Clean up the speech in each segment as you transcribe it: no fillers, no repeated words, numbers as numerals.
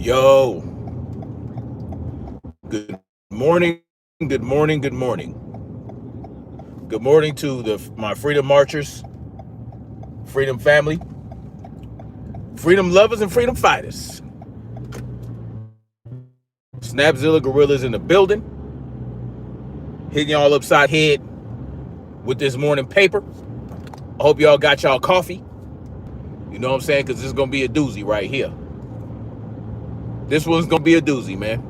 Yo, good morning, good morning, good morning. Good morning to my freedom marchers, freedom family, freedom lovers, and freedom fighters. Snapzilla Gorillas in the building, hitting y'all upside head with this morning paper. I hope y'all got y'all coffee. You know what I'm saying? Because this is going to be a doozy right here. This one's going to be a doozy, man.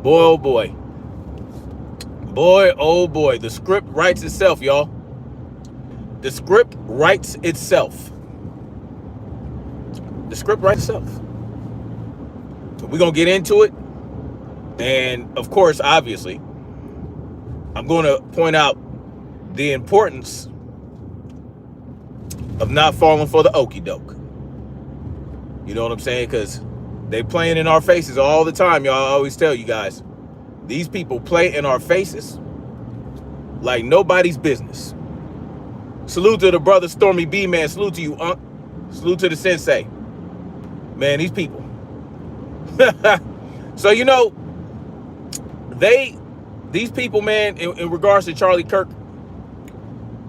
Boy, oh boy. Boy, oh boy. The script writes itself, y'all. The script writes itself. The script writes itself. We're going to get into it. And, of course, obviously, I'm going to point out the importance of not falling for the okie doke. You know what I'm saying? Because they playing in our faces all the time, y'all. I always tell you guys. These people play in our faces like nobody's business. Salute to the brother Stormy B, man. Salute to you, Unc. Salute to the sensei. Man, these people. So, you know, these people, man, in regards to Charlie Kirk,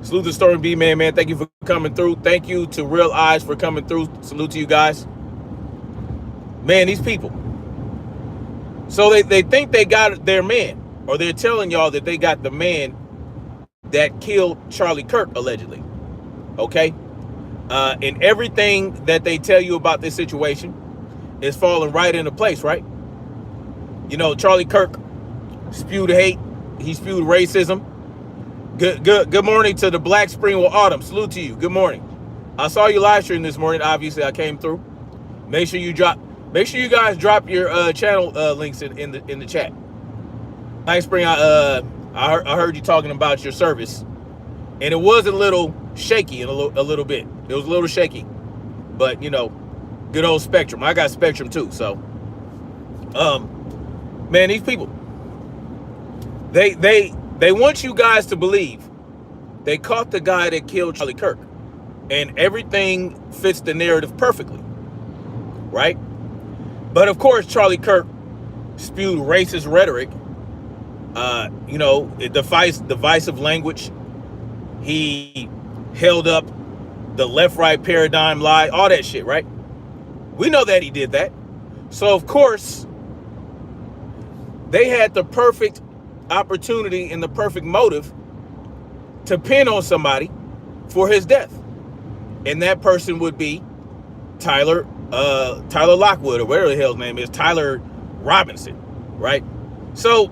salute to Stormy B, man. Thank you for coming through. Thank you to Real Eyes for coming through. Salute to you guys. Man, these people. So they think they got their man, or they're telling y'all that they got the man that killed Charlie Kirk, allegedly. Okay? And everything that they tell you about this situation is falling right into place, right? You know, Charlie Kirk spewed hate. He spewed racism. Good morning to the Black Spring with Autumn. Salute to you. Good morning. I saw you live stream this morning. Obviously, I came through. Make sure you guys drop your channel links in the chat. Black Spring, I heard you talking about your service, and it was a little shaky a little bit. It was a little shaky, but you know, good old Spectrum. I got Spectrum too, so man, these people, they want you guys to believe they caught the guy that killed Charlie Kirk, and everything fits the narrative perfectly, right? But of course, Charlie Kirk spewed racist rhetoric. You know, divisive language. He held up the left-right paradigm lie, all that shit, right? We know that he did that. So of course, they had the perfect opportunity and the perfect motive to pin on somebody for his death, and that person would be Tyler Lockwood, or whatever the hell his name is, Tyler Robinson, right? So,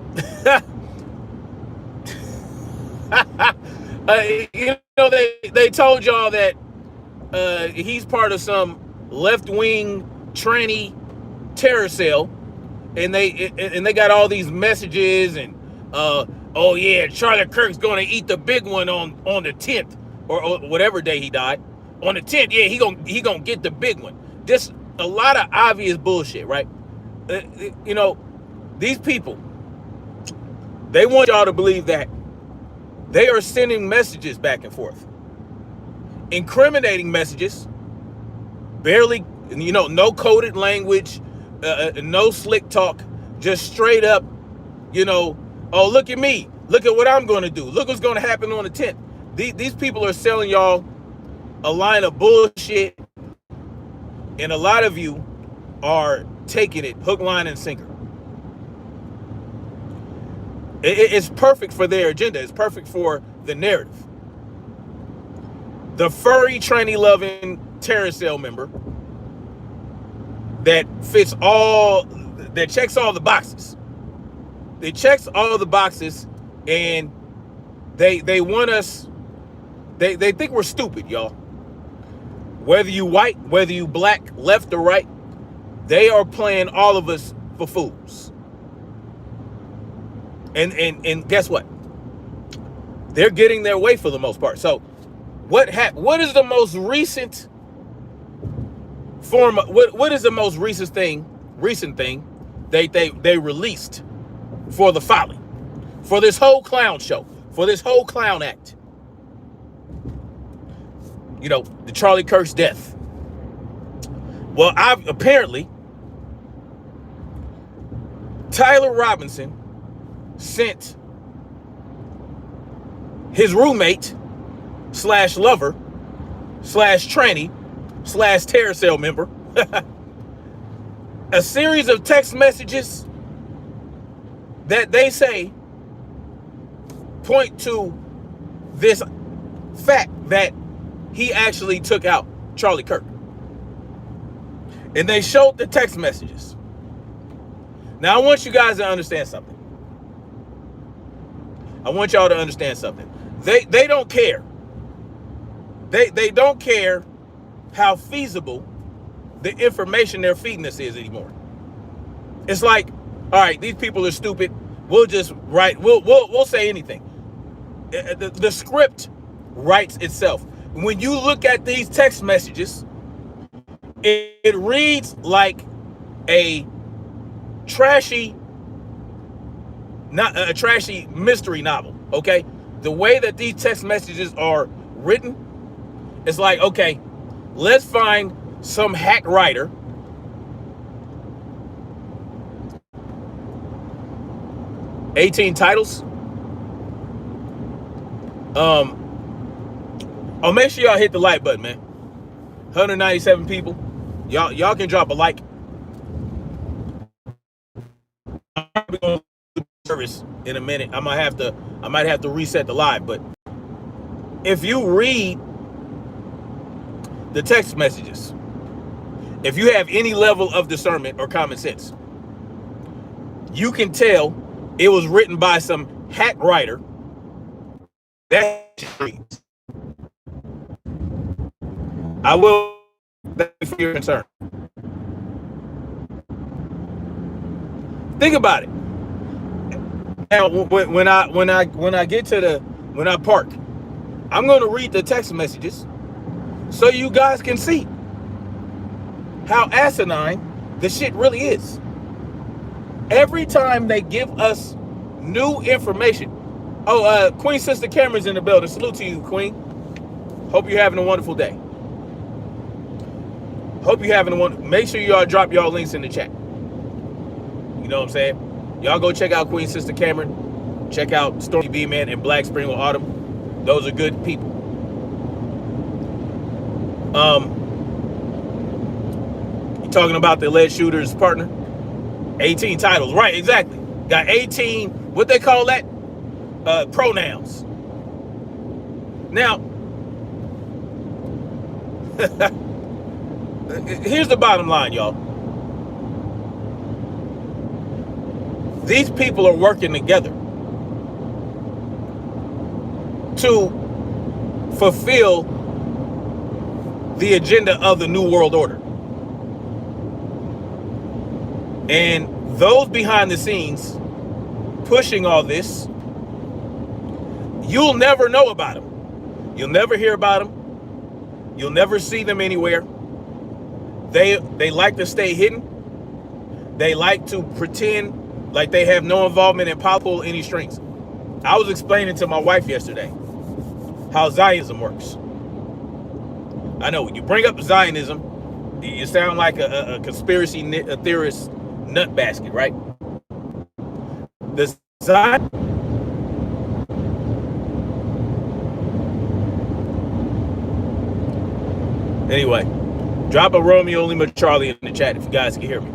you know, they told y'all that he's part of some left-wing tranny terror cell, and they got all these messages and oh yeah, Charlie Kirk's gonna eat the big one on the 10th or whatever day he died. On the 10th, yeah, he gonna get the big one. Just a lot of obvious bullshit, right? You know, these people, they want y'all to believe that they are sending messages back and forth, incriminating messages, barely, you know, no coded language, no slick talk, just straight up, you know, oh, look at me, look at what I'm going to do, look what's going to happen on the 10th. These people are selling y'all a line of bullshit, and a lot of you are taking it hook, line, and sinker. It's perfect for their agenda. It's perfect for the narrative. The furry, tranny-loving terror cell member that checks all the boxes. They checks all the boxes, and they want us. They think we're stupid, y'all. Whether you white, whether you black, left or right, they are playing all of us for fools. And guess what? They're getting their way for the most part. So what is the most recent form? What is the most recent thing they released for the folly, for this whole clown show, for this whole clown act? You know, the Charlie Kirk's death. Well, apparently Tyler Robinson sent his roommate slash lover slash tranny slash terror cell member a series of text messages that they say point to this fact that he actually took out Charlie Kirk. And they showed the text messages. Now I want you guys to understand something. I want y'all to understand something. They don't care. They don't care how feasible the information they're feeding us is anymore. It's like, all right, these people are stupid. We'll just write. We'll say anything. The script writes itself. When you look at these text messages, it reads like a trashy, not a trashy mystery novel. Okay, the way that these text messages are written, it's like, okay, let's find some hack writer (18 titles). Oh, make sure y'all hit the like button, man. 197 people. Y'all can drop a like. I'm probably gonna do service in a minute. I might have to reset the live, but if you read the text messages, if you have any level of discernment or common sense, you can tell it was written by some hack writer. That reads. I will thank you for your concern. Think about it. Now, when I get to when I park, I'm going to read the text messages so you guys can see how asinine the shit really is. Every time they give us new information. Oh, Queen Sister Cameron's in the building. Salute to you, Queen. Hope you're having a wonderful day. Hope you're having one. Make sure y'all drop y'all links in the chat. You know what I'm saying? Y'all go check out Queen Sister Cameron. Check out Stormy B Man and Black Spring with Autumn. Those are good people. You talking about the alleged shooter's partner? 18 titles, right? Exactly. Got 18. What they call that? Pronouns. Now. Here's the bottom line, y'all. These people are working together to fulfill the agenda of the New World Order. And those behind the scenes pushing all this, you'll never know about them. You'll never hear about them. You'll never see them anywhere. They like to stay hidden. They like to pretend like they have no involvement in pull any strings. I was explaining to my wife yesterday how Zionism works. I know when you bring up Zionism, you sound like a conspiracy theorist nut basket, right? The Zion. Anyway. Drop a Romeo Lima Charlie in the chat if you guys can hear me.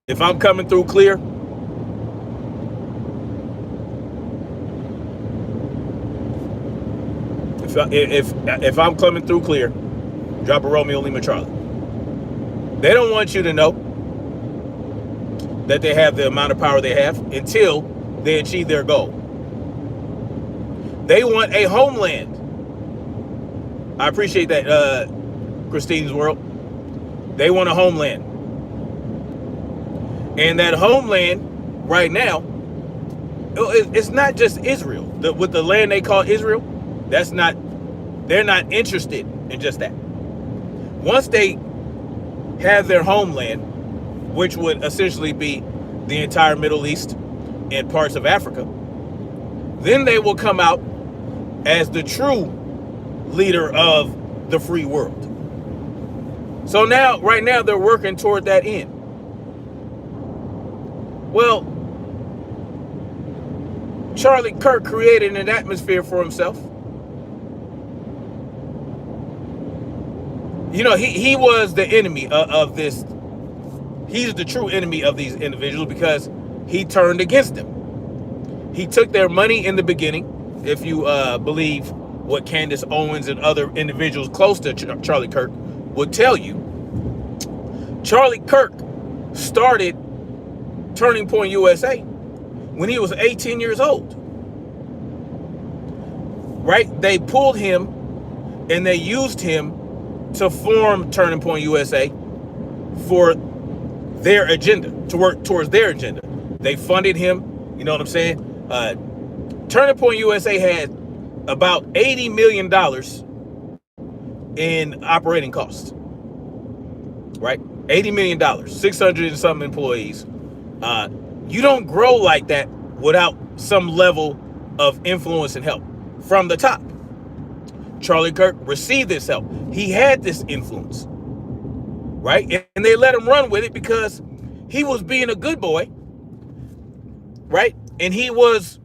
If I'm coming through clear, if I'm coming through clear, drop a Romeo Lima Charlie. They don't want you to know that they have the amount of power they have until they achieve their goal. They want a homeland. I appreciate that, Christine's World. They want a homeland. And that homeland right now, it's not just Israel. With the land they call Israel, they're not interested in just that. Once they have their homeland, which would essentially be the entire Middle East and parts of Africa, then they will come out as the true leader of the free world. So now, right now, they're working toward that end. Well, Charlie Kirk created an atmosphere for himself. You know, he was the enemy of this. He's the true enemy of these individuals because he turned against them. He took their money in the beginning, if you believe what Candace Owens and other individuals close to Charlie Kirk would tell you. Charlie Kirk started Turning Point USA when he was 18 years old. Right? They pulled him and they used him to form Turning Point USA for their agenda, to work towards their agenda. They funded him, you know what I'm saying? Turning Point USA had about $80 million in operating costs, right? $80 million, 600 and something employees. You don't grow like that without some level of influence and help from the top. Charlie Kirk received this help. He had this influence, right? And they let him run with it because he was being a good boy, right? And he was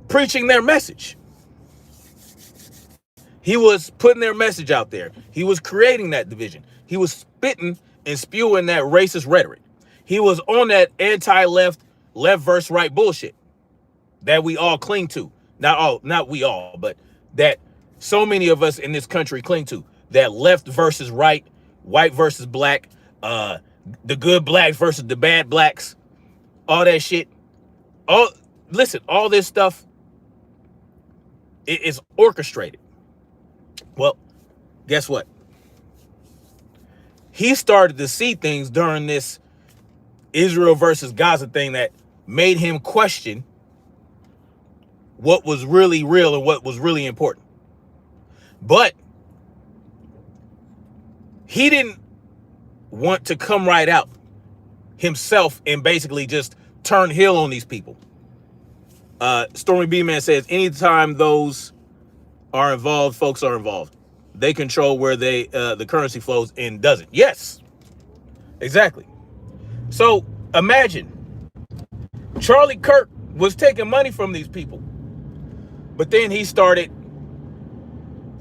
preaching their message. He was putting their message out there. He was creating that division. He was spitting and spewing that racist rhetoric. He was on that anti-left, left versus right bullshit that we all cling to. Not we all, but that so many of us in this country cling to. That left versus right, white versus black, the good blacks versus the bad blacks, all that shit. All this stuff is orchestrated. Well, guess what? He started to see things during this Israel versus Gaza thing that made him question what was really real and what was really important. But he didn't want to come right out himself and basically just turn heel on these people. Stormy B-Man says, anytime those are involved, folks are involved. They control where the currency flows and doesn't. Yes, exactly. So imagine Charlie Kirk was taking money from these people, but then he started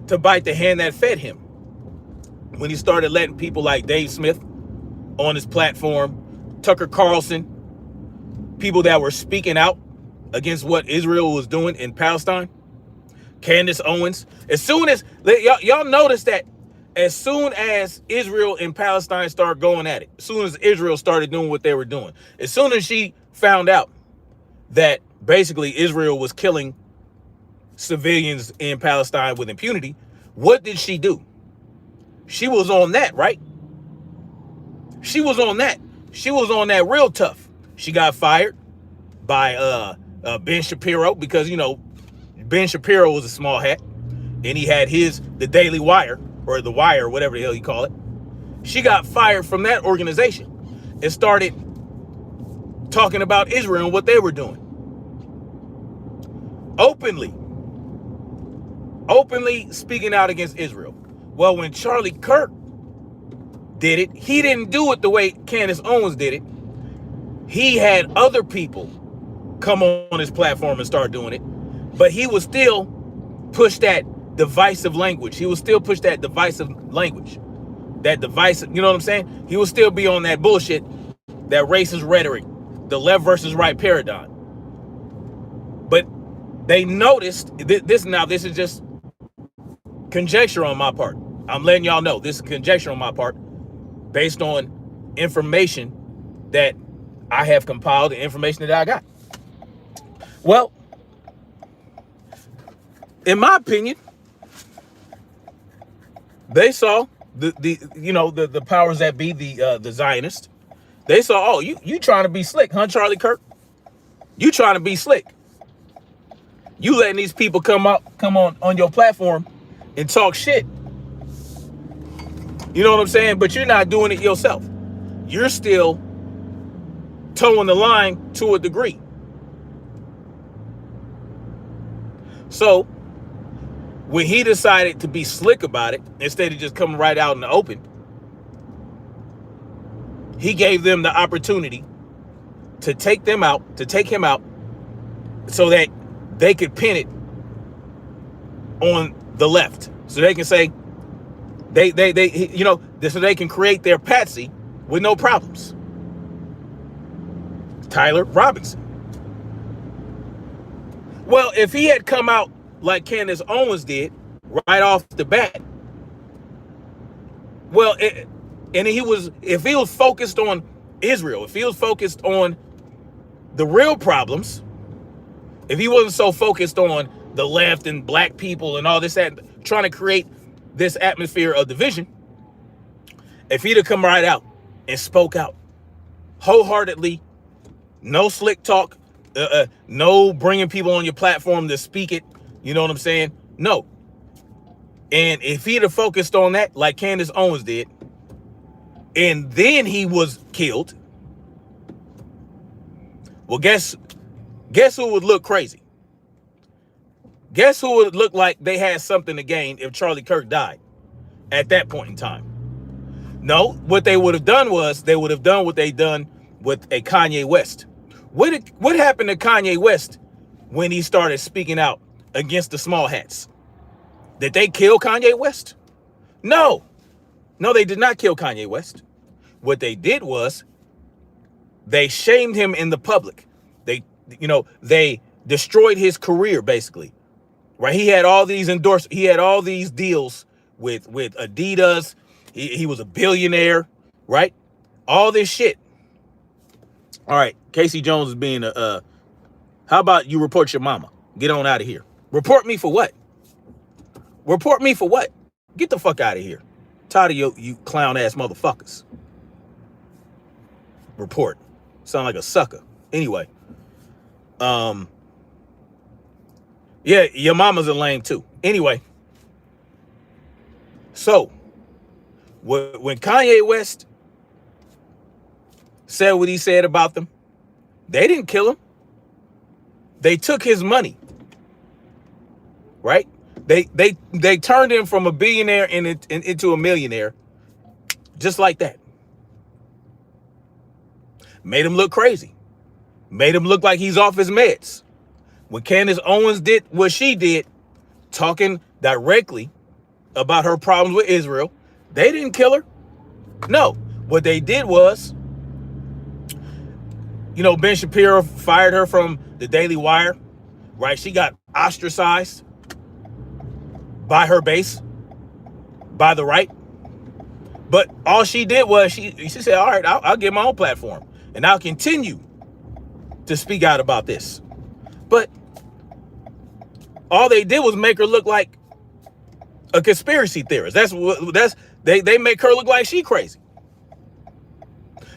to bite the hand that fed him when he started letting people like Dave Smith on his platform, Tucker Carlson, people that were speaking out against what Israel was doing in Palestine, Candace Owens. As soon as y'all notice that as soon as Israel and Palestine started going at it, as soon as Israel started doing what they were doing, as soon as she found out that basically Israel was killing civilians in Palestine with impunity, what did she do? She was on that, right? She was on that. She was on that real tough. She got fired by Ben Shapiro because, you know, Ben Shapiro was a small hat and he had the Daily Wire or the Wire, whatever the hell you call it. She got fired from that organization and started talking about Israel and what they were doing. Openly speaking out against Israel. Well, when Charlie Kirk did it, he didn't do it the way Candace Owens did it. He had other people come on his platform and start doing it, but he would still push that divisive language. He would still push that divisive language. That divisive, you know what I'm saying? He would still be on that bullshit, that racist rhetoric, the left versus right paradigm. But they noticed this is just conjecture on my part. I'm letting y'all know this is conjecture on my part based on information that I have compiled, the information that I got. Well, in my opinion, they saw the powers that be, the Zionists. They saw, oh, you trying to be slick, huh, Charlie Kirk? You trying to be slick. You letting these people come on your platform and talk shit. You know what I'm saying? But you're not doing it yourself. You're still towing the line to a degree. So when he decided to be slick about it, instead of just coming right out in the open he gave them the opportunity to take him out, so that they could pin it on the left. So they can say, so they can create their patsy with no problems. Tyler Robinson. Well, if he had come out like Candace Owens did right off the bat, well, if he was focused on Israel, if he was focused on the real problems, if he wasn't so focused on the left and black people and all this, trying to create this atmosphere of division, if he'd have come right out and spoke out wholeheartedly, no slick talk, no bringing people on your platform to speak it, you know what I'm saying? No. And if he'd have focused on that like Candace Owens did, and then he was killed, well, guess who would look crazy? Guess who would look like they had something to gain if Charlie Kirk died at that point in time? No, what they would have done was they would have done what they done with a Kanye West. What happened to Kanye West when he started speaking out against the small hats? Did they kill Kanye West? No, they did not kill Kanye West. What they did was they shamed him in the public. They destroyed his career, basically. Right? He had all these he had all these deals with Adidas. He was a billionaire, right? All this shit. All right, Casey Jones is being how about you report your mama? Get on out of here. Report me for what? Report me for what? Get the fuck out of here. Tired of you clown ass motherfuckers. Report. Sound like a sucker. Anyway. Yeah, your mama's a lame too. Anyway. So, when Kanye West said what he said about them, they didn't kill him. They took his money. Right? They turned him from a billionaire into a millionaire. Just like that. Made him look crazy. Made him look like he's off his meds. When Candace Owens did what she did, talking directly about her problems with Israel, they didn't kill her. No. What they did was, Ben Shapiro fired her from the Daily Wire, right? She got ostracized by her base, by the right. But all she did was she said, all right, I'll get my own platform and I'll continue to speak out about this. But all they did was make her look like a conspiracy theorist. They make her look like she crazy.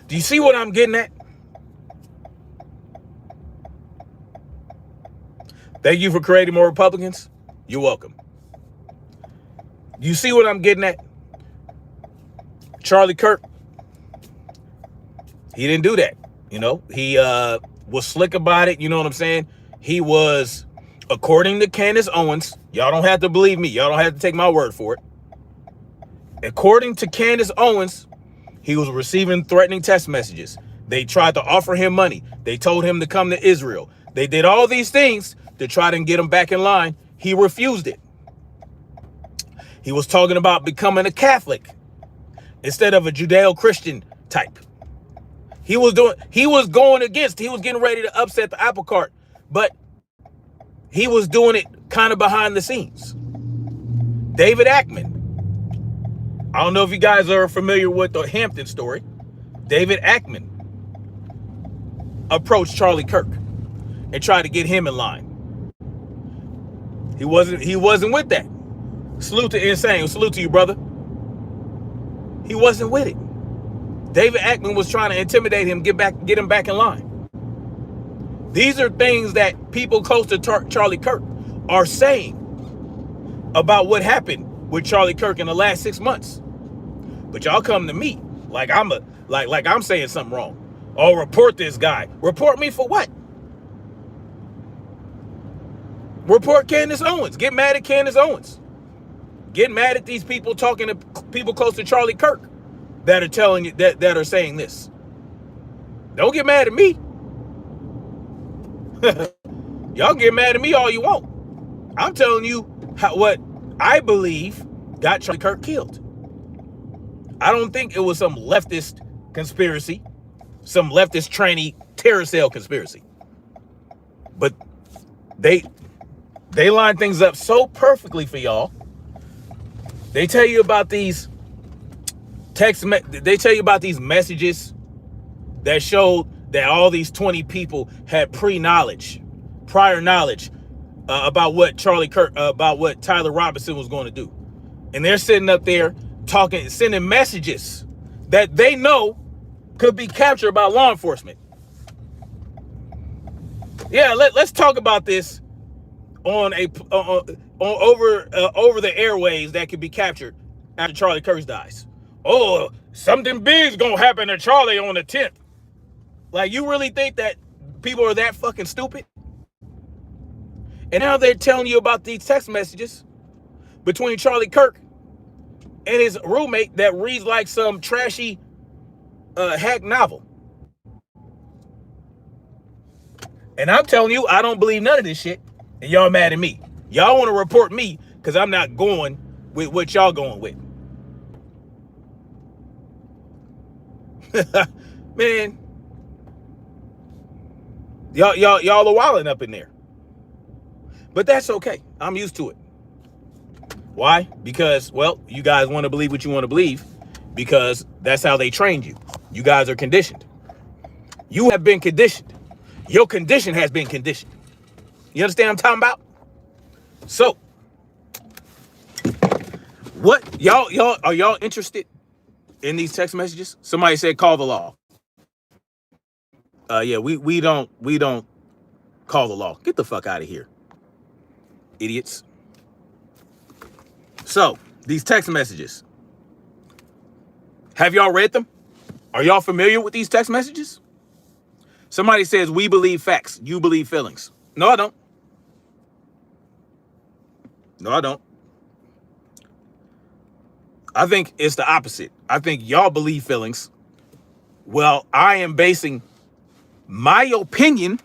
Do you see what I'm getting at? Thank you for creating more Republicans. You're welcome. You see what I'm getting at? Charlie Kirk, he didn't do that. He was slick about it. You know what I'm saying? He was, according to Candace Owens, y'all don't have to believe me. Y'all don't have to take my word for it. According to Candace Owens, he was receiving threatening text messages. They tried to offer him money. They told him to come to Israel. They did all these things to try to get him back in line. He refused it. He was talking about becoming a Catholic instead of a Judeo-Christian type. He was getting ready to upset the apple cart, but he was doing it kind of behind the scenes. David Ackman. I don't know if you guys are familiar with the Hampton story. David Ackman approached Charlie Kirk and tried to get him in line. He wasn't with that. Salute to Insane. Salute to you, brother. He wasn't with it. David Ackman was trying to intimidate him, get him back in line. These are things that people close to Charlie Kirk are saying about what happened with Charlie Kirk in the last 6 months. But y'all come to me like I'm saying something wrong. Oh, report this guy. Report me for what? Report Candace Owens. Get mad at Candace Owens. Get mad at these people talking to people close to Charlie Kirk that are telling you that are saying this. Don't get mad at me. Y'all get mad at me all you want. I'm telling you what I believe got Charlie Kirk killed. I don't think it was some leftist conspiracy, some leftist tranny terror cell conspiracy. But they line things up so perfectly for y'all. They tell you about these they tell you about these messages that showed that all these 20 people had prior knowledge about what Charlie Kirk, about what Tyler Robinson was going to do. And they're sitting up there talking, sending messages that they know could be captured by law enforcement. Yeah, let's talk about this on over the airways that could be captured after Charlie Kirk dies. Oh, something big's gonna happen to Charlie on the 10th. Like, you really think that people are that fucking stupid? And now they're telling you about these text messages between Charlie Kirk and his roommate that reads like some trashy hack novel. And I'm telling you, I don't believe none of this shit. And y'all mad at me. Y'all want to report me because I'm not going with what y'all going with. Man, y'all are wilding up in there. But that's okay. I'm used to it. Why? Because, well, you guys want to believe what you want to believe because that's how they trained you. You guys are conditioned. You have been conditioned. Your condition has been conditioned. You understand what I'm talking about? So, what are y'all interested in these text messages? Somebody said call the law. Yeah, we don't call the law. Get the fuck out of here, idiots. So, these text messages. Have y'all read them? Are y'all familiar with these text messages? Somebody says, we believe facts, you believe feelings. No, I don't. No, I don't. I think it's the opposite. I think y'all believe feelings. Well, I am basing my opinion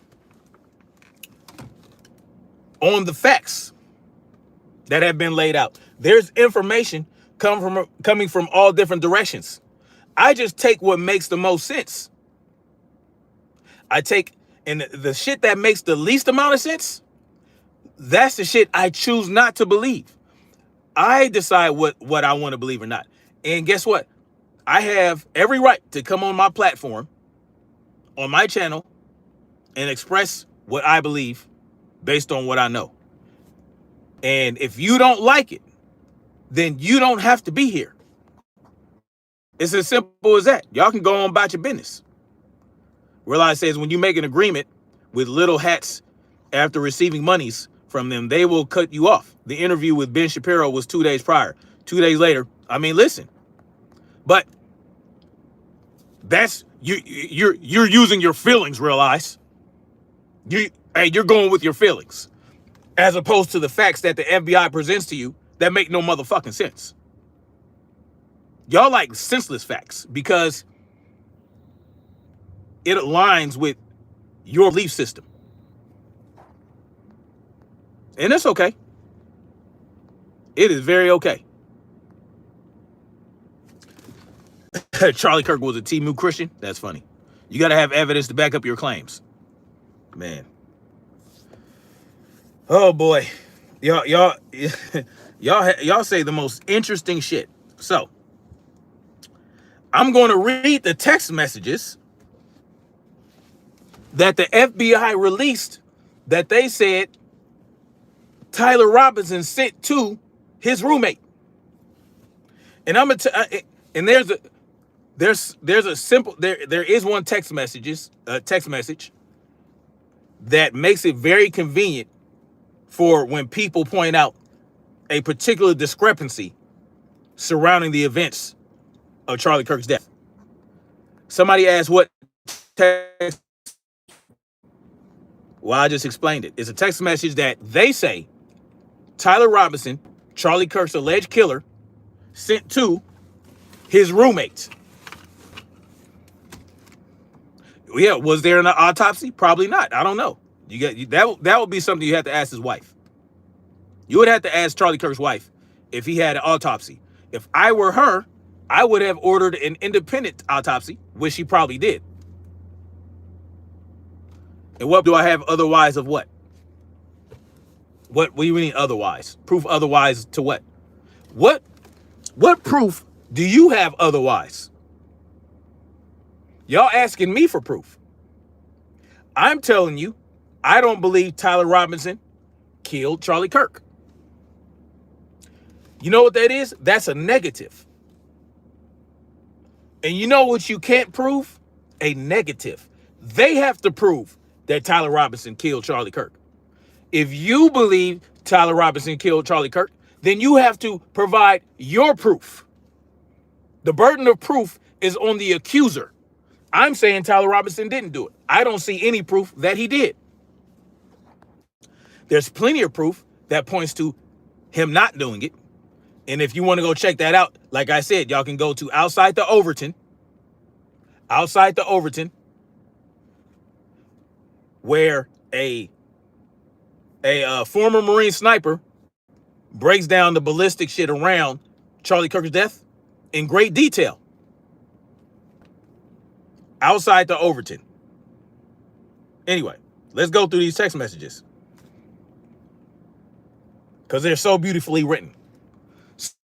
on the facts that have been laid out. There's information coming from all different directions. I just take what makes the most sense. I take, and the shit that makes the least amount of sense, that's the shit I choose not to believe. I decide what I want to believe or not. And guess what? I have every right to come on my platform, on my channel, and express what I believe based on what I know. And if you don't like it, then you don't have to be here. It's as simple as that. Y'all can go on about your business. Realize says when you make an agreement with little hats after receiving monies from them, they will cut you off. The interview with Ben Shapiro was 2 days prior. 2 days later, I mean, listen. But that's you're using your feelings, realize. You're going with your feelings as opposed to the facts that the FBI presents to you that make no motherfucking sense. Y'all like senseless facts because it aligns with your belief system. And that's okay. It is very okay. Charlie Kirk was a Timu Christian. That's funny. You got to have evidence to back up your claims. Man. Oh boy. Y'all say the most interesting shit. So, I'm going to read the text messages that the FBI released that they said Tyler Robinson sent to his roommate. And I'm gonna and there is one text message that makes it very convenient for when people point out a particular discrepancy surrounding the events of Charlie Kirk's death. Somebody asked what text. Well, I just explained it. It's a text message that they say Tyler Robinson, Charlie Kirk's alleged killer, sent to his roommates. Yeah, was there an autopsy? Probably not. I don't know. That would be something you have to ask his wife. You would have to ask Charlie Kirk's wife if he had an autopsy. If I were her, I would have ordered an independent autopsy, which she probably did. And what do I have otherwise of what? What do you mean otherwise? Proof otherwise to what? What proof do you have otherwise? Y'all asking me for proof. I'm telling you, I don't believe Tyler Robinson killed Charlie Kirk. You know what that is? That's a negative. And you know what you can't prove? A negative. They have to prove that Tyler Robinson killed Charlie Kirk. If you believe Tyler Robinson killed Charlie Kirk, then you have to provide your proof. The burden of proof is on the accuser. I'm saying Tyler Robinson didn't do it. I don't see any proof that he did. There's plenty of proof that points to him not doing it. And if you want to go check that out, like I said, y'all can go to Outside the Overton, where a former Marine sniper breaks down the ballistic shit around Charlie Kirk's death in great detail. Outside the Overton. Anyway, let's go through these text messages, because they're so beautifully written.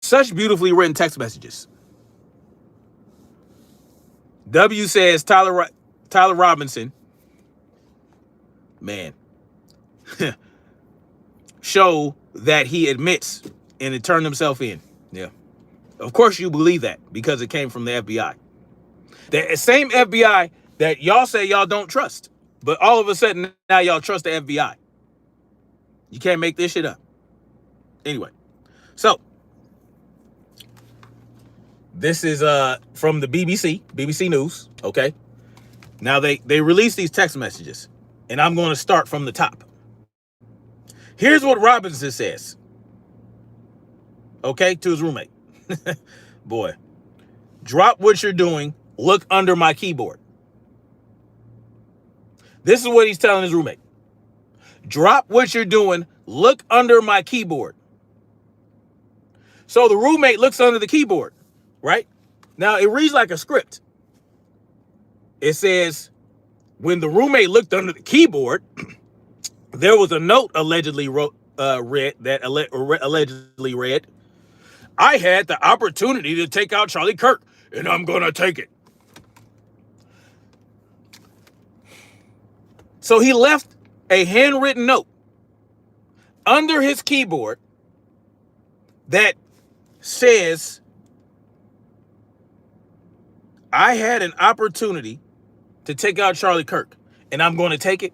Such beautifully written text messages. W says Tyler Robinson, man, show that he admits and it turned himself in. Yeah. Of course you believe that because it came from the FBI. The same FBI that y'all say y'all don't trust. But all of a sudden now y'all trust the FBI. You can't make this shit up. Anyway. So this is from the BBC News, okay? Now they release these text messages, and I'm going to start from the top. Here's what Robinson says, okay, to his roommate. Boy, drop what you're doing, look under my keyboard. This is what he's telling his roommate. Drop what you're doing, look under my keyboard. So the roommate looks under the keyboard, right? Now, it reads like a script. It says, when the roommate looked under the keyboard, there was a note allegedly read, I had the opportunity to take out Charlie Kirk, and I'm going to take it. So he left a handwritten note under his keyboard that says, I had an opportunity to take out Charlie Kirk, and I'm going to take it.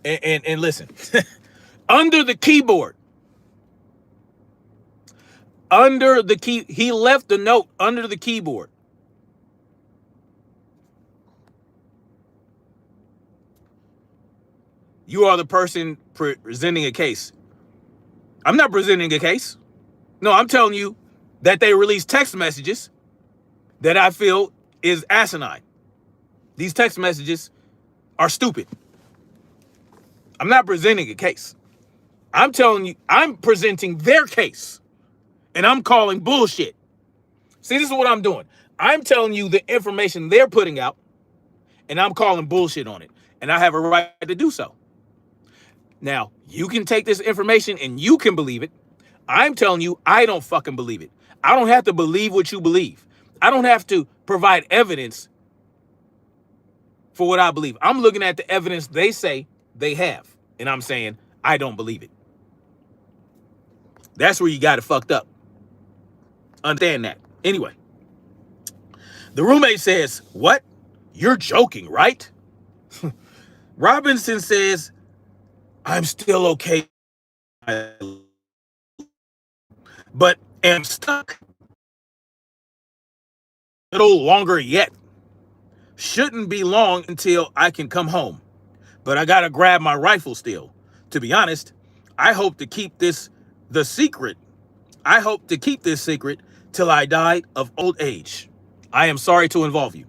And listen, under the keyboard, he left the note under the keyboard. You are the person presenting a case. I'm not presenting a case. No, I'm telling you that they released text messages that I feel is asinine. These text messages are stupid. I'm not presenting a case. I'm telling you, I'm presenting their case, and I'm calling bullshit. See, this is what I'm doing. I'm telling you the information they're putting out, and I'm calling bullshit on it, and I have a right to do so. Now, you can take this information and you can believe it. I'm telling you, I don't fucking believe it. I don't have to believe what you believe. I don't have to provide evidence for what I believe. I'm looking at the evidence they say they have, and I'm saying, I don't believe it. That's where you got it fucked up. Understand that. Anyway, the roommate says, what? You're joking, right? Robinson says, I'm still okay, but am stuck a little longer yet. Shouldn't be long until I can come home, but I gotta grab my rifle still. To be honest, I hope to keep this secret till I died of old age. I am sorry to involve you.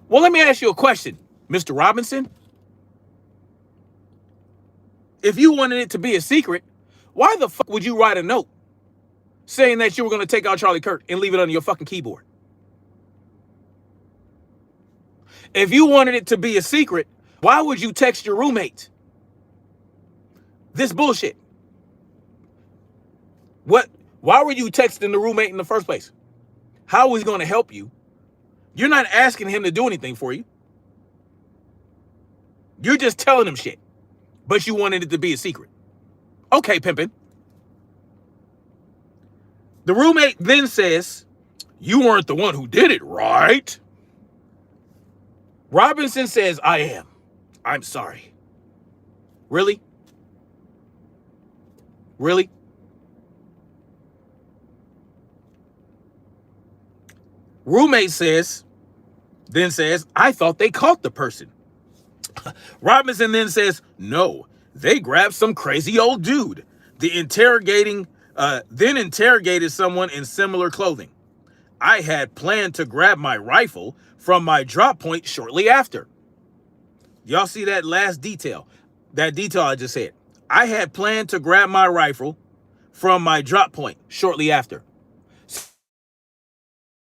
Well, let me ask you a question, Mr. Robinson. If you wanted it to be a secret, why the fuck would you write a note saying that you were going to take out Charlie Kirk and leave it on your fucking keyboard? If you wanted it to be a secret, why would you text your roommate this bullshit? Why were you texting the roommate in the first place? How was he going to help you? You're not asking him to do anything for you. You're just telling him shit, but you wanted it to be a secret. Okay, pimpin'. The roommate then says, you weren't the one who did it, right? Robinson says, I am. I'm sorry. Really? Really? Roommate then says, I thought they caught the person. Robinson then says, no, they grabbed some crazy old dude. Then interrogated someone in similar clothing. I had planned to grab my rifle from my drop point shortly after. Y'all see that last detail? That detail I just said. I had planned to grab my rifle from my drop point shortly after.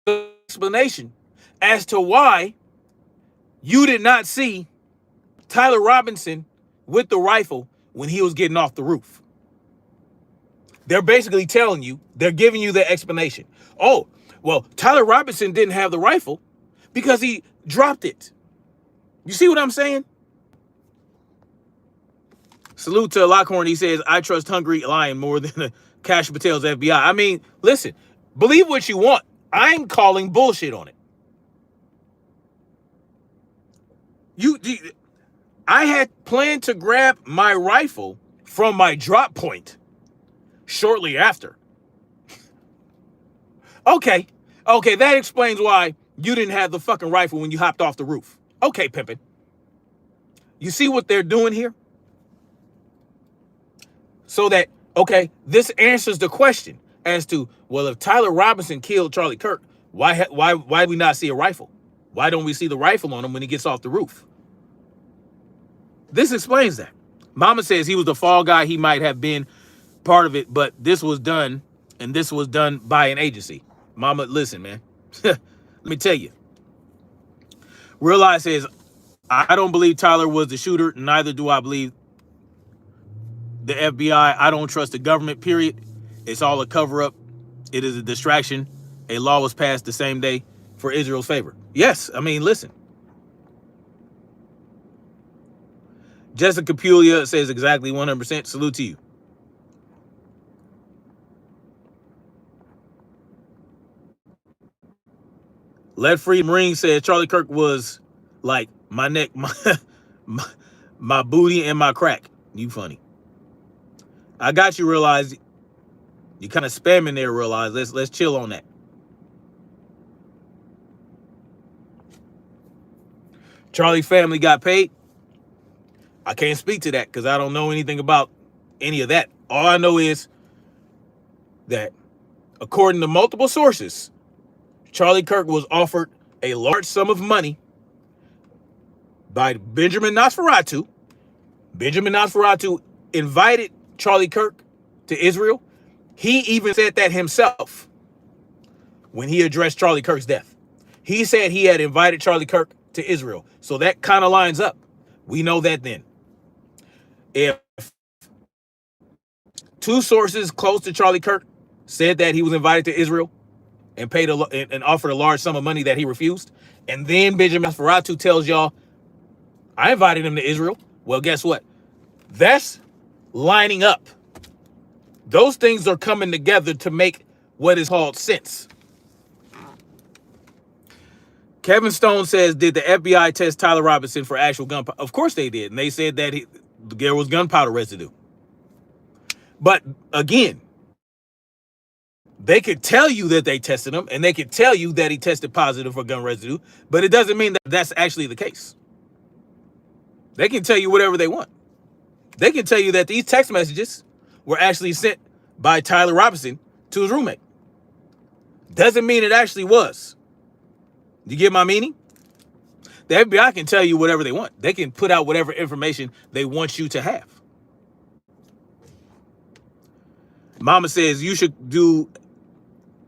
Explanation as to why you did not see Tyler Robinson with the rifle when he was getting off the roof. They're basically telling you, they're giving you the explanation. Oh, well, Tyler Robinson didn't have the rifle because he dropped it. You see what I'm saying? Salute to Lockhorn. He says, I trust Hungry Lion more than Cash Patel's FBI. I mean, listen, believe what you want. I'm calling bullshit on it. I had planned to grab my rifle from my drop point shortly after. Okay, that explains why you didn't have the fucking rifle when you hopped off the roof. Okay, pimpin'. You see what they're doing here? So that, okay, this answers the question as to, well, if Tyler Robinson killed Charlie Kirk, why do we not see a rifle? Why don't we see the rifle on him when he gets off the roof? This explains that. Mama says he was the fall guy. He might have been part of it, but this was done, and this was done by an agency. Mama, listen, man. Let me tell you. Realize says, I don't believe Tyler was the shooter. Neither do I believe the FBI. I don't trust the government, period. It's all a cover-up. It is a distraction. A law was passed the same day for Israel's favor. Yes, I mean, listen. Jessica Pulia says exactly 100%. Salute to you. Let Free Marine says Charlie Kirk was like my neck, my booty, and my crack. You funny. I got you. Realize you kind of spamming there. Realize let's chill on that. Charlie family got paid. I can't speak to that because I don't know anything about any of that. All I know is that according to multiple sources, Charlie Kirk was offered a large sum of money by Benjamin Nosferatu. Benjamin Nosferatu invited Charlie Kirk to Israel. He even said that himself when he addressed Charlie Kirk's death. He said he had invited Charlie Kirk to Israel. So that kind of lines up. We know that then. If two sources close to Charlie Kirk said that he was invited to Israel and paid and offered a large sum of money that he refused, and then Benjamin Nosferatu tells y'all, I invited him to Israel. Well, guess what? That's lining up. Those things are coming together to make what is called sense. Kevin Stone says, did the FBI test Tyler Robinson for actual gunpowder? Of course they did. And they said that there was gunpowder residue. But again, they could tell you that they tested him, and they could tell you that he tested positive for gun residue, but it doesn't mean that that's actually the case. They can tell you whatever they want. They can tell you that these text messages were actually sent by Tyler Robinson to his roommate. Doesn't mean it actually was. You get my meaning? The FBI can tell you whatever they want. They can put out whatever information they want you to have. Mama says you should do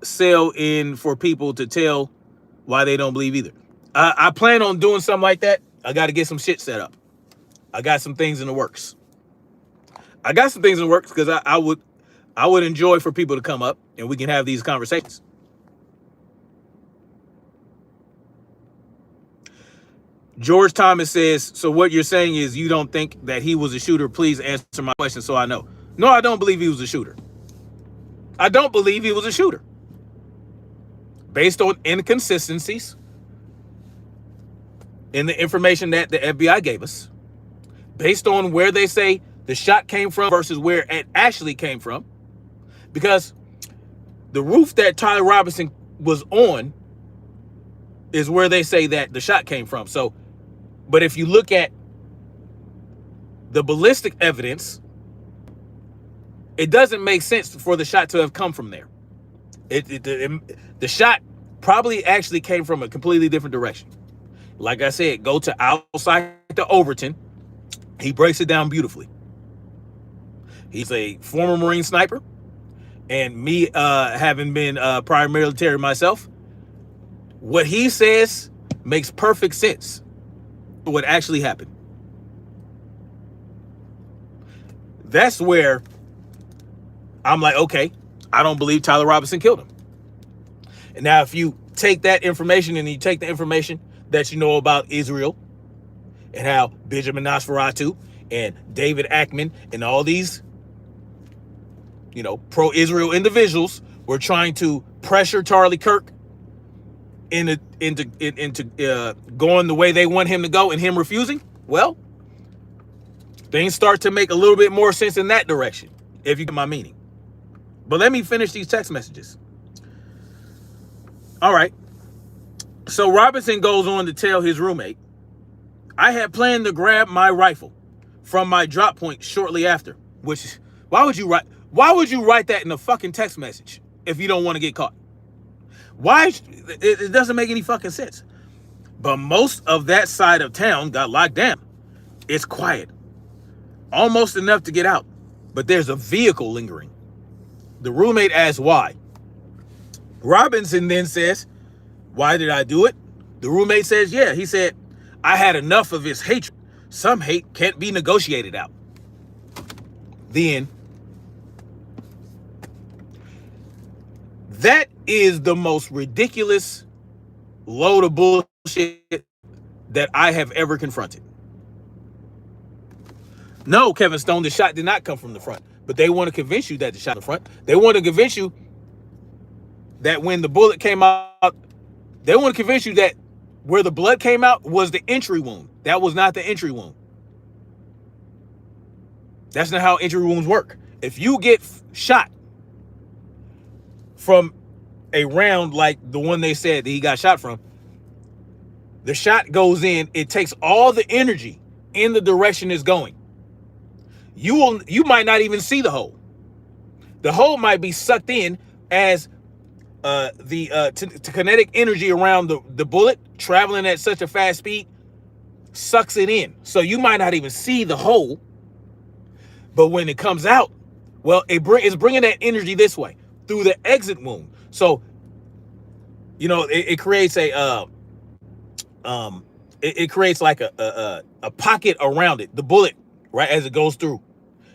sell in for people to tell why they don't believe either. I plan on doing something like that. I got to get some shit set up. I got some things in the works. Because I would enjoy for people to come up and we can have these conversations. George Thomas says, so what you're saying is you don't think that he was a shooter? Please answer my question so I know. No, I don't believe he was a shooter. I don't believe he was a shooter. Based on inconsistencies in the information that the FBI gave us, based on where they say the shot came from versus where it actually came from, because the roof that Tyler Robinson was on is where they say that the shot came from. So, but if you look at the ballistic evidence, it doesn't make sense for the shot to have come from there. The shot probably actually came from a completely different direction. Like I said, go to outside to Overton. He breaks it down beautifully. He's a former Marine sniper. And me having been prior military myself, what he says makes perfect sense for what actually happened. That's where I'm like, okay, I don't believe Tyler Robinson killed him. And now if you take that information and you take the information that you know about Israel and how Benjamin Nosferatu and David Ackman and all these, pro-Israel individuals were trying to pressure Charlie Kirk into going the way they want him to go and him refusing, well, things start to make a little bit more sense in that direction, if you get my meaning. But let me finish these text messages. All right. So Robinson goes on to tell his roommate, I had planned to grab my rifle from my drop point shortly after, which, why would you write that in a fucking text message if you don't want to get caught? Why? It doesn't make any fucking sense. But most of that side of town got locked down. It's quiet. Almost enough to get out. But there's a vehicle lingering. The roommate asks why. Robinson then says, why did I do it? The roommate says, yeah. He said, I had enough of his hatred. Some hate can't be negotiated out. Then, that is the most ridiculous load of bullshit that I have ever confronted. No, Kevin Stone, the shot did not come from the front. But they want to convince you that the shot in the front. They want to convince you that when the bullet came out, they want to convince you that where the blood came out was the entry wound. That was not the entry wound. That's not how entry wounds work. If you get shot from a round like the one they said that he got shot from, the shot goes in, it takes all the energy in the direction it's going. You might not even see the hole. The hole might be sucked in as the kinetic energy around the bullet traveling at such a fast speed sucks it in. So you might not even see the hole. But when it comes out, well, it's bringing that energy this way through the exit wound. So, it creates it creates like a pocket around it, the bullet, right, as it goes through.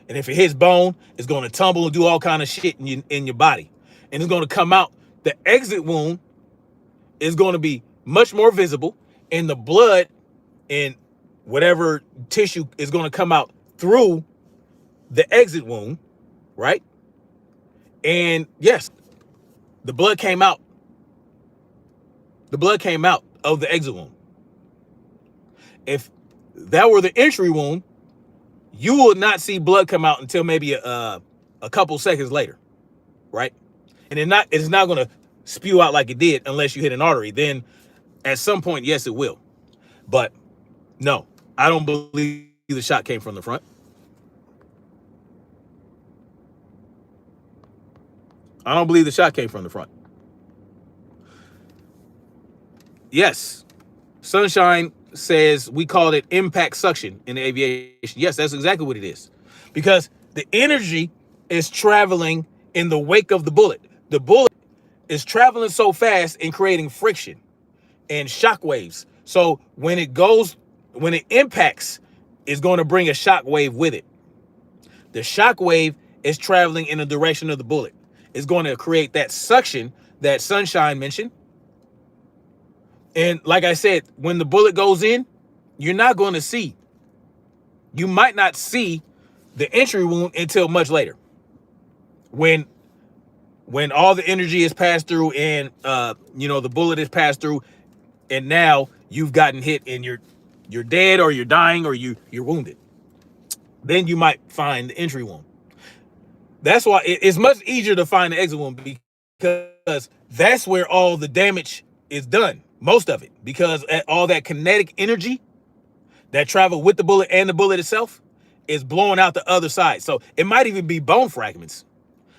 And if it hits bone, it's going to tumble and do all kind of shit in your body. And it's going to come out. The exit wound is going to be much more visible, and the blood and whatever tissue is going to come out through the exit wound, right? And yes, the blood came out. The blood came out of the exit wound. If that were the entry wound, you will not see blood come out until maybe a couple seconds later, right? And it's not going to spew out like it did unless you hit an artery. Then at some point, yes, it will. But no, I don't believe the shot came from the front. I don't believe the shot came from the front. Yes. Sunshine says we call it impact suction in the aviation. Yes, that's exactly what it is. Because the energy is traveling in the wake of the bullet. The bullet is traveling so fast and creating friction and shock waves. So when it impacts, it's going to bring a shock wave with it. The shock wave is traveling in the direction of the bullet. It's going to create that suction that Sunshine mentioned. And like I said, when the bullet goes in, you're not going to see. You might not see the entry wound until much later. When all the energy is passed through and the bullet is passed through, and now you've gotten hit and you're dead or you're dying or you're wounded. Then you might find the entry wound. That's why it's much easier to find the exit wound, because that's where all the damage is done. Most of it, because all that kinetic energy that travel with the bullet and the bullet itself is blowing out the other side. So it might even be bone fragments.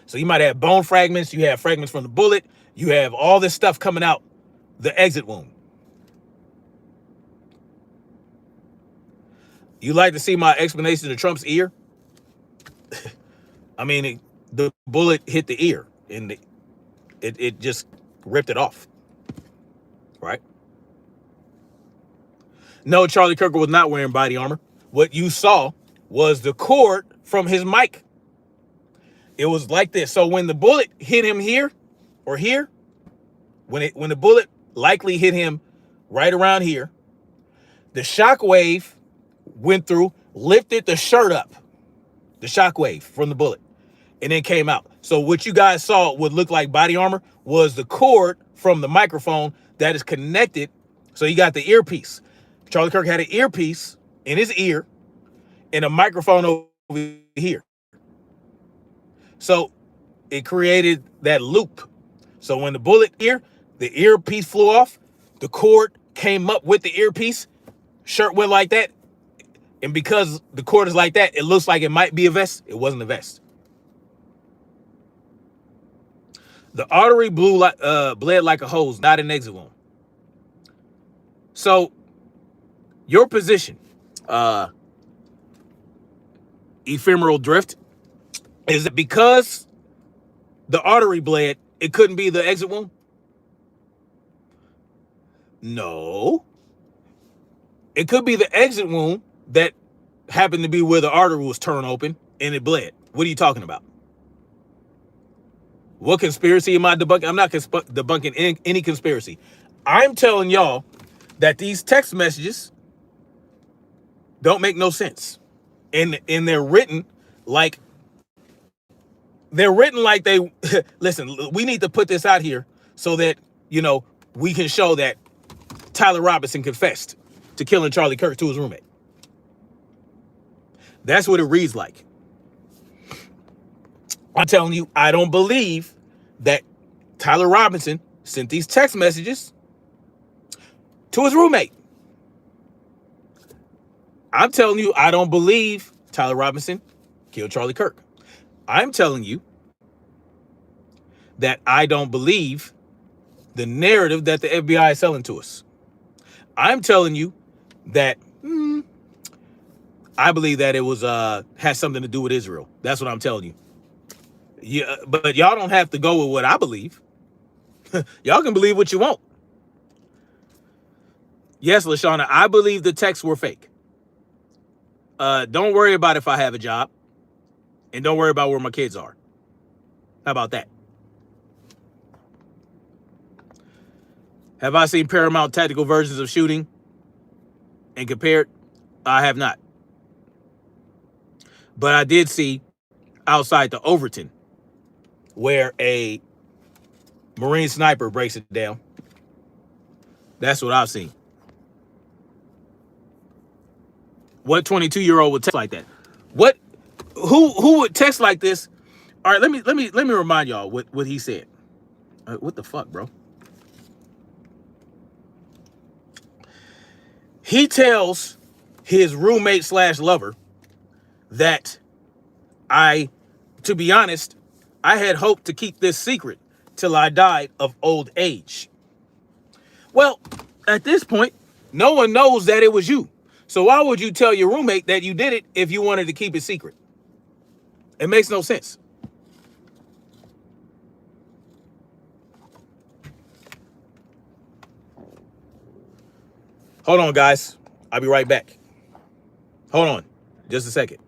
So you might have bone fragments, you have fragments from the bullet, you have all this stuff coming out the exit wound. You like to see my explanation of Trump's ear? I mean, the bullet hit the ear and it just ripped it off. Right? No, Charlie Kirk was not wearing body armor. What you saw was the cord from his mic. It was like this. So when the bullet hit him here or here, when the bullet likely hit him right around here, the shock wave went through, lifted the shirt up, the shock wave from the bullet, and then came out. So what you guys saw would look like body armor was the cord from the microphone that is connected. So you got the earpiece. Charlie Kirk had an earpiece in his ear and a microphone over here. So it created that loop. So when the bullet the earpiece flew off, the cord came up with the earpiece, shirt went like that. And because the cord is like that, it looks like it might be a vest. It wasn't a vest. The artery bled like a hose, not an exit wound. So your position, ephemeral drift, is that because the artery bled, it couldn't be the exit wound? No. It could be the exit wound that happened to be where the artery was torn open and it bled. What are you talking about? What conspiracy am I debunking? I'm not debunking any conspiracy. I'm telling y'all that these text messages don't make no sense. And they're written like they listen, we need to put this out here so that, we can show that Tyler Robinson confessed to killing Charlie Kirk to his roommate. That's what it reads like. I'm telling you, I don't believe that Tyler Robinson sent these text messages to his roommate. I'm telling you, I don't believe Tyler Robinson killed Charlie Kirk. I'm telling you that I don't believe the narrative that the FBI is selling to us. I'm telling you that I believe that it was has something to do with Israel. That's what I'm telling you. Yeah, but y'all don't have to go with what I believe. Y'all can believe what you want. Yes, LaShawna, I believe the texts were fake. Don't worry about if I have a job. And don't worry about where my kids are. How about that? Have I seen Paramount tactical versions of shooting and compared? I have not. But I did see outside the Overton where a Marine sniper breaks it down. That's what I've seen. What 22-year-old would text like that? Who would text like this? All right, let me remind y'all what he said. What the fuck, bro? He tells his roommate / lover that to be honest, I had hoped to keep this secret till I died of old age. Well, At this point, no one knows that it was you. So why would you tell your roommate that you did it if you wanted to keep it secret? It makes no sense. Hold on, guys. I'll be right back. Hold on. Just a second.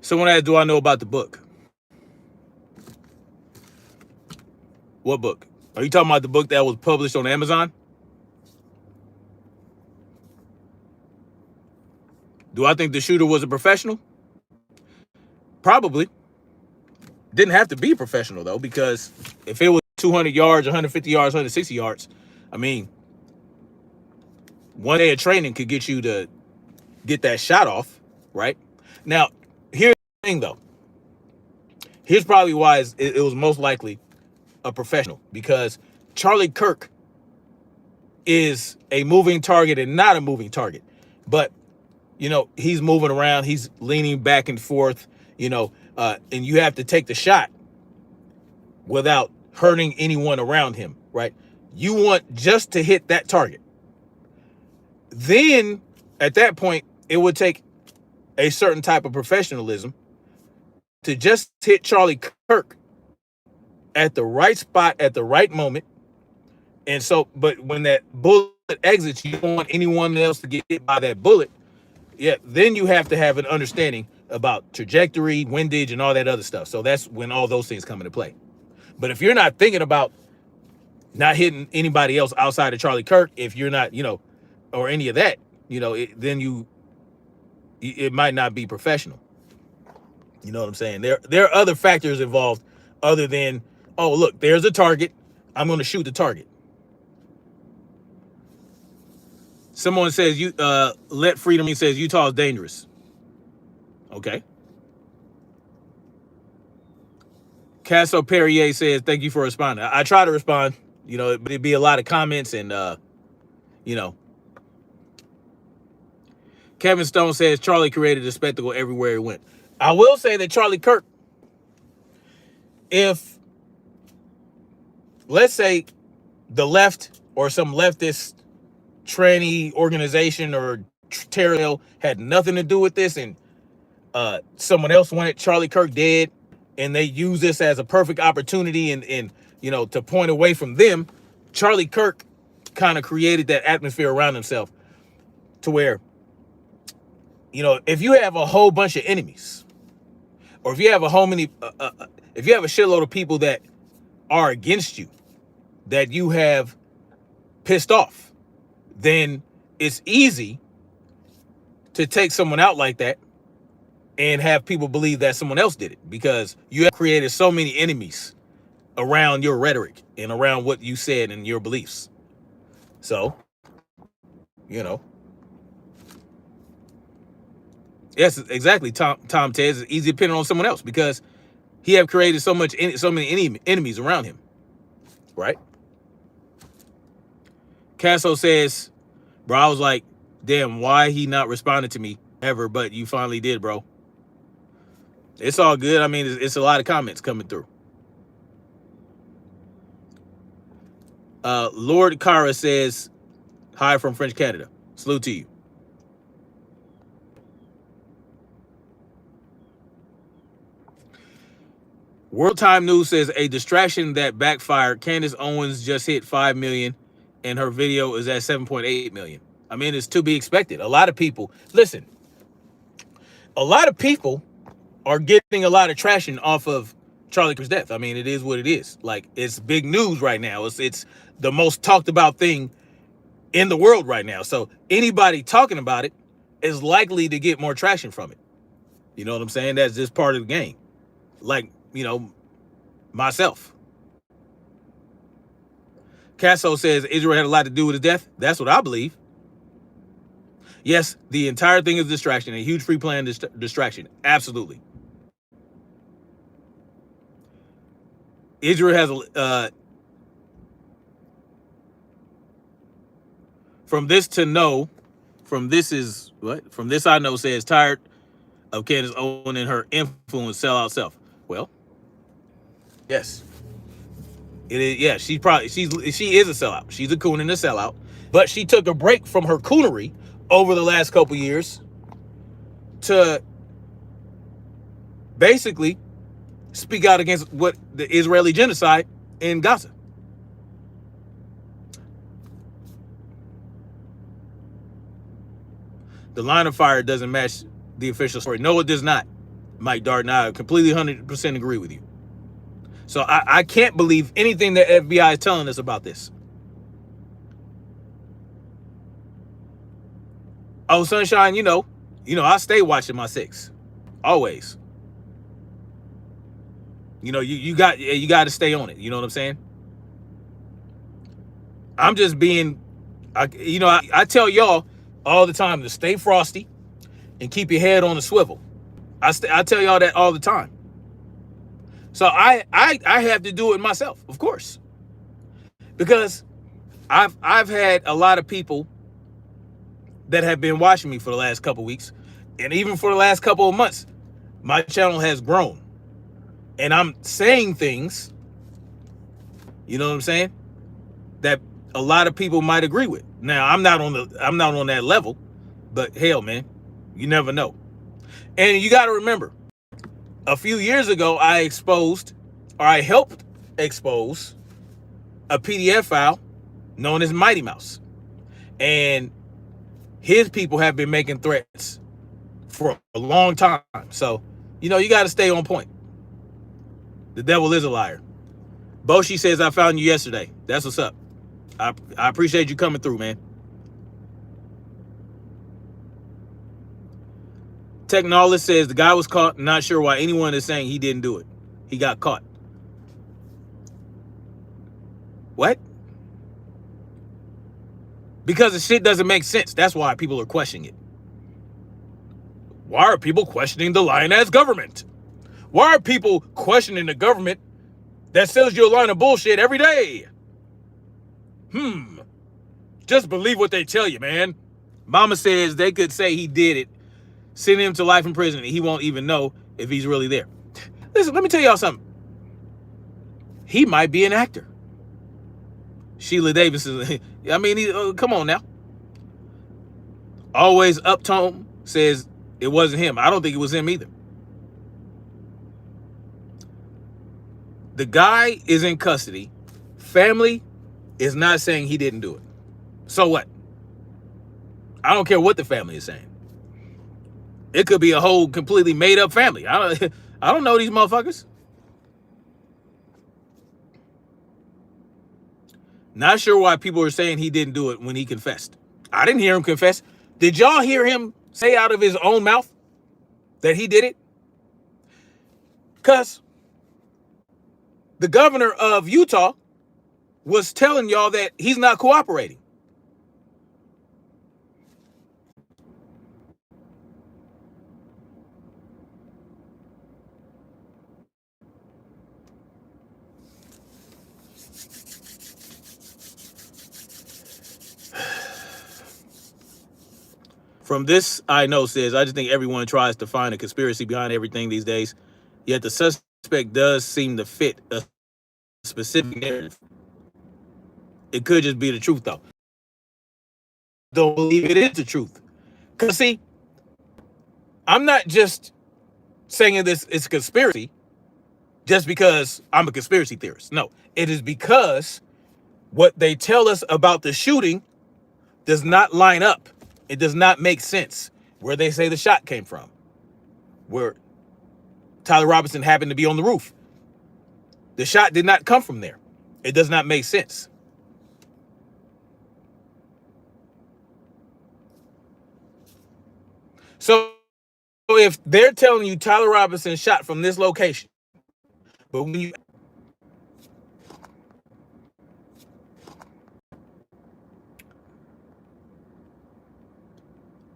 Someone asked, do I know about the book? What book? Are you talking about the book that was published on Amazon? Do I think the shooter was a professional? Probably. Didn't have to be professional, though, because if it was 200 yards, 150 yards, 160 yards, I mean, one day of training could get you to get that shot off, right? Now, here's the thing, though. Here's probably why it was most likely a professional, because Charlie Kirk is a moving target and not a moving target. But, you know, he's moving around. He's leaning back and forth, you know, and you have to take the shot without hurting anyone around him, right? You want just to hit that target. Then, at that point, it would take a certain type of professionalism to just hit Charlie Kirk at the right spot at the right moment. And so, but when that bullet exits, you don't want anyone else to get hit by that bullet. Yeah, then you have to have an understanding about trajectory, windage, and all that other stuff. So that's when all those things come into play. But if you're not thinking about not hitting anybody else outside of Charlie Kirk, if you're not, you know, or any of that, you know, then it might not be professional. You know what I'm saying? There are other factors involved other than, oh, look, there's a target. I'm going to shoot the target. Someone says, let freedom, he says, Utah is dangerous. Okay. Casso Perrier says, thank you for responding. I try to respond, you know, but it'd be a lot of comments and, you know. Kevin Stone says, Charlie created a spectacle everywhere he went. I will say that Charlie Kirk, if, let's say, the left or some leftist tranny organization or terror had nothing to do with this, and someone else wanted Charlie Kirk dead, and they use this as a perfect opportunity and you know, to point away from them, Charlie Kirk kind of created that atmosphere around himself to where, you know, if you have a whole bunch of enemies, or if you have if you have a shitload of people that are against you, that you have pissed off, then it's easy to take someone out like that and have people believe that someone else did it, because you have created so many enemies around your rhetoric and around what you said and your beliefs. So, you know, yes, exactly. Tom Tez is easy to pin on someone else because he have created so many enemies around him, right? Casso says, bro, I was like, damn, why he not responded to me ever, but you finally did, bro. It's all good. I mean, it's a lot of comments coming through. Lord Kara says, hi from French Canada. Salute to you. World Time News says a distraction that backfired. Candace Owens just hit 5 million and her video is at 7.8 million. I mean, it's to be expected. A lot of people, listen, a lot of people are getting a lot of traction off of Charlie Kirk's death. I mean, it is what it is. Like, it's big news right now. It's the most talked about thing in the world right now. So anybody talking about it is likely to get more traction from it. You know what I'm saying? That's just part of the game. Like, you know, myself. Casso says Israel had a lot to do with his death. That's what I believe. Yes, the entire thing is distraction, a huge pre-planned distraction. Absolutely. Israel has from this to know, from this is what? From this I know says tired of Candace Owens and her influence sell out self. Well, yes. It is, yeah, she is a sellout. She's a coon and a sellout. But she took a break from her coonery over the last couple years to basically speak out against what the Israeli genocide in Gaza. The line of fire doesn't match the official story. No, it does not. Mike Darden, I completely 100% agree with you. So I can't believe anything the FBI is telling us about this. Oh, Sunshine, you know, I stay watching my 6. Always. You know, you got to stay on it. You know what I'm saying? I'm just being, I tell y'all all the time to stay frosty and keep your head on the swivel. I tell y'all that all the time. So I have to do it myself, of course, because I've had a lot of people that have been watching me for the last couple of weeks, and even for the last couple of months, my channel has grown, and I'm saying things, you know what I'm saying, that a lot of people might agree with. Now I'm not on that level, but hell, man, you never know. And you got to remember, a few years ago, I helped expose a PDF file known as Mighty Mouse. And his people have been making threats for a long time. So, you got to stay on point. The devil is a liar. Boshi says, I found you yesterday. That's what's up. I appreciate you coming through, man. Technologist says the guy was caught. Not sure why anyone is saying he didn't do it. He got caught. What? Because the shit doesn't make sense. That's why people are questioning it. Why are people questioning the lying-ass government? Why are people questioning the government that sells you a line of bullshit every day? Just believe what they tell you, man. Mama says they could say he did it, send him to life in prison, and he won't even know if he's really there. Listen, let me tell y'all something. He might be an actor. Sheila Davis is, I mean, come on now. Always Uptone says it wasn't him. I don't think it was him either. The guy is in custody. Family is not saying he didn't do it. So what? I don't care what the family is saying. It could be a whole completely made up family. I don't know these motherfuckers. Not sure why people are saying he didn't do it when he confessed. I didn't hear him confess. Did y'all hear him say out of his own mouth that he did it? Because the governor of Utah was telling y'all that he's not cooperating. From this, I know says, I just think everyone tries to find a conspiracy behind everything these days. Yet the suspect does seem to fit a specific narrative. It could just be the truth, though. Don't believe it is the truth. Because, see, I'm not just saying this is a conspiracy just because I'm a conspiracy theorist. No, it is because what they tell us about the shooting does not line up. It does not make sense. Where they say the shot came from, where Tyler Robinson happened to be on the roof. The shot did not come from there. It does not make sense. So if they're telling you Tyler Robinson shot from this location, but when you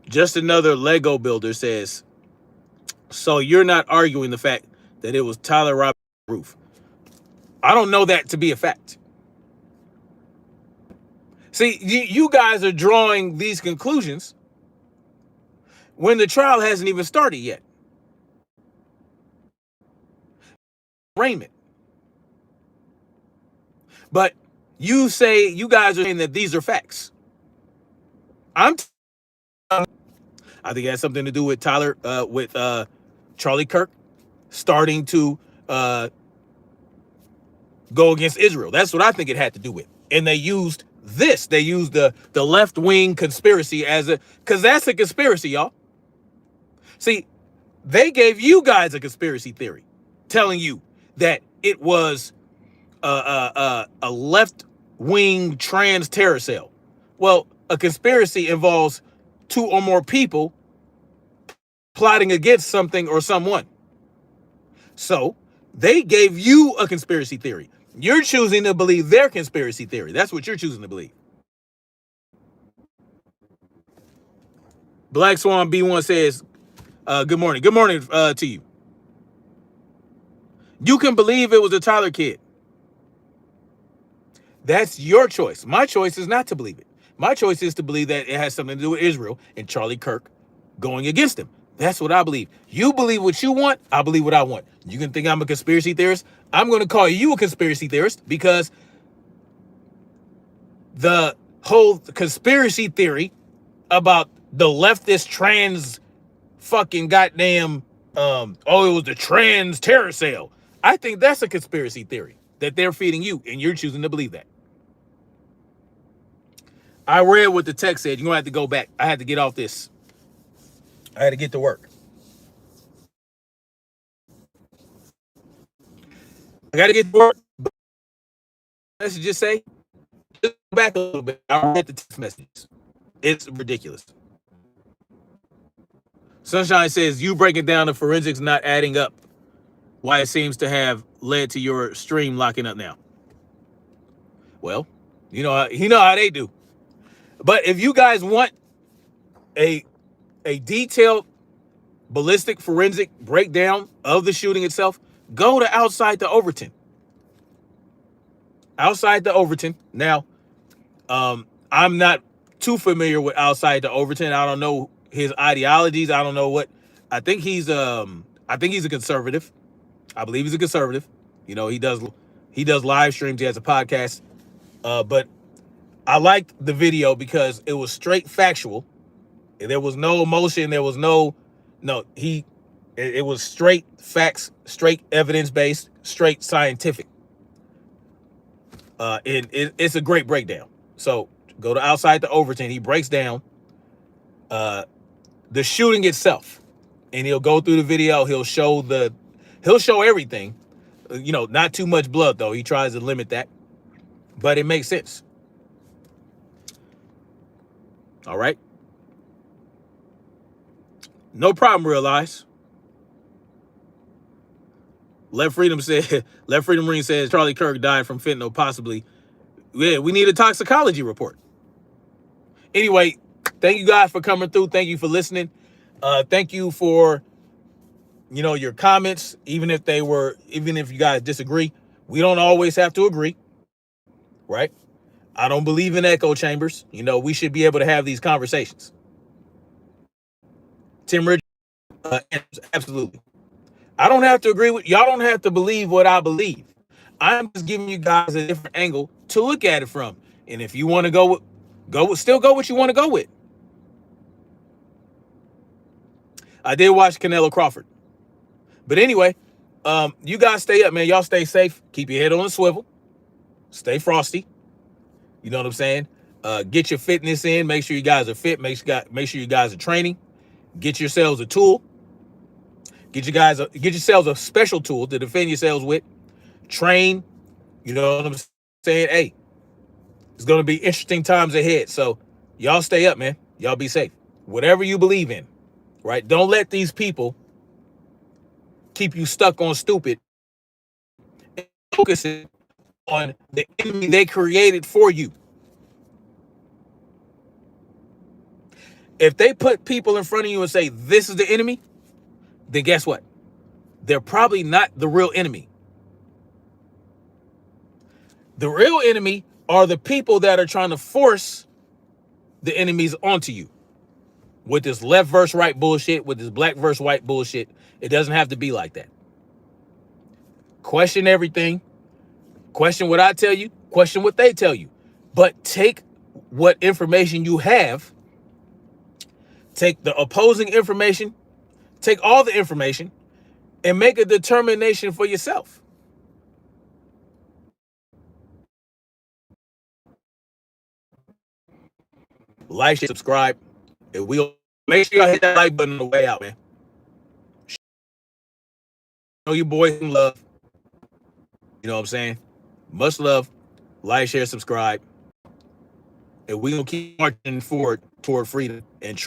just another Lego builder says, so you're not arguing the fact that it was Tyler Robinson's roof. I don't know that to be a fact. See, you guys are drawing these conclusions when the trial hasn't even started yet. Arraignment. But you say, you guys are saying that these are facts. I think it has something to do with Charlie Kirk starting to go against Israel. That's what I think it had to do with. And they used this. They used the left-wing conspiracy as because that's a conspiracy, y'all. See, they gave you guys a conspiracy theory telling you that it was a left-wing trans terror cell. Well, a conspiracy involves two or more people plotting against something or someone. So they gave you a conspiracy theory. You're choosing to believe their conspiracy theory. That's what you're choosing to believe. Black Swan B1 says, good morning. Good morning to you. You can believe it was a Tyler kid. That's your choice. My choice is not to believe it. My choice is to believe that it has something to do with Israel and Charlie Kirk going against him. That's what I believe. You believe what you want. I believe what I want. You can think I'm a conspiracy theorist. I'm going to call you a conspiracy theorist because the whole conspiracy theory about the leftist trans fucking goddamn, it was the trans terror cell. I think that's a conspiracy theory that they're feeding you, and you're choosing to believe that. I read what the text said. You're going to have to go back. I had to get off this. I had to get to work. I got to get to work. Let's just say, just go back a little bit. I read the text messages. It's ridiculous. Sunshine says, you breaking down the forensics not adding up. Why it seems to have led to your stream locking up now. Well, you know how they do. But if you guys want a detailed ballistic forensic breakdown of the shooting itself, go to Outside the Overton. Outside the Overton. Now, I'm not too familiar with Outside the Overton. I don't know his ideologies. I don't know what. I think he's a conservative. I believe he's a conservative. You know, he does live streams. He has a podcast. But I liked the video because it was straight factual. There was no emotion. There was it was straight facts, straight evidence-based, straight scientific. And it's a great breakdown. So go to Outside the Overton. He breaks down the shooting itself, and he'll go through the video. He'll show everything. Not too much blood though. He tries to limit that, but it makes sense. All right. No problem, Realize. Left Freedom Ring says Charlie Kirk died from fentanyl, possibly. Yeah, we need a toxicology report. Anyway, thank you guys for coming through. Thank you for listening. Thank you for your comments, even if you guys disagree. We don't always have to agree, right? I don't believe in echo chambers. We should be able to have these conversations. Tim Richards, absolutely. I don't have to agree with y'all. Don't have to believe what I believe. I'm just giving you guys a different angle to look at it from. And if you want to still go what you want to go with. I did watch Canelo Crawford. But anyway, you guys stay up, man. Y'all stay safe. Keep your head on a swivel. Stay frosty. You know what I'm saying? Get your fitness in. Make sure you guys are fit. Make sure you guys are training. Get yourselves a tool. Get yourselves a special tool to defend yourselves with. Train. You know what I'm saying? Hey, it's going to be interesting times ahead. So y'all stay up, man. Y'all be safe. Whatever you believe in, right? Don't let these people keep you stuck on stupid. Focus on the enemy they created for you. If they put people in front of you and say, this is the enemy, then guess what? They're probably not the real enemy. The real enemy are the people that are trying to force the enemies onto you. With this left versus right bullshit, with this black versus white bullshit, it doesn't have to be like that. Question everything. Question what I tell you. Question what they tell you. But take what information you have. Take the opposing information. Take all the information and make a determination for yourself. Like, share, subscribe. And we'll make sure y'all hit that like button on the way out, man. Show your boys some love. You know what I'm saying? Much love. Like, share, subscribe. And we're going to keep marching forward toward freedom and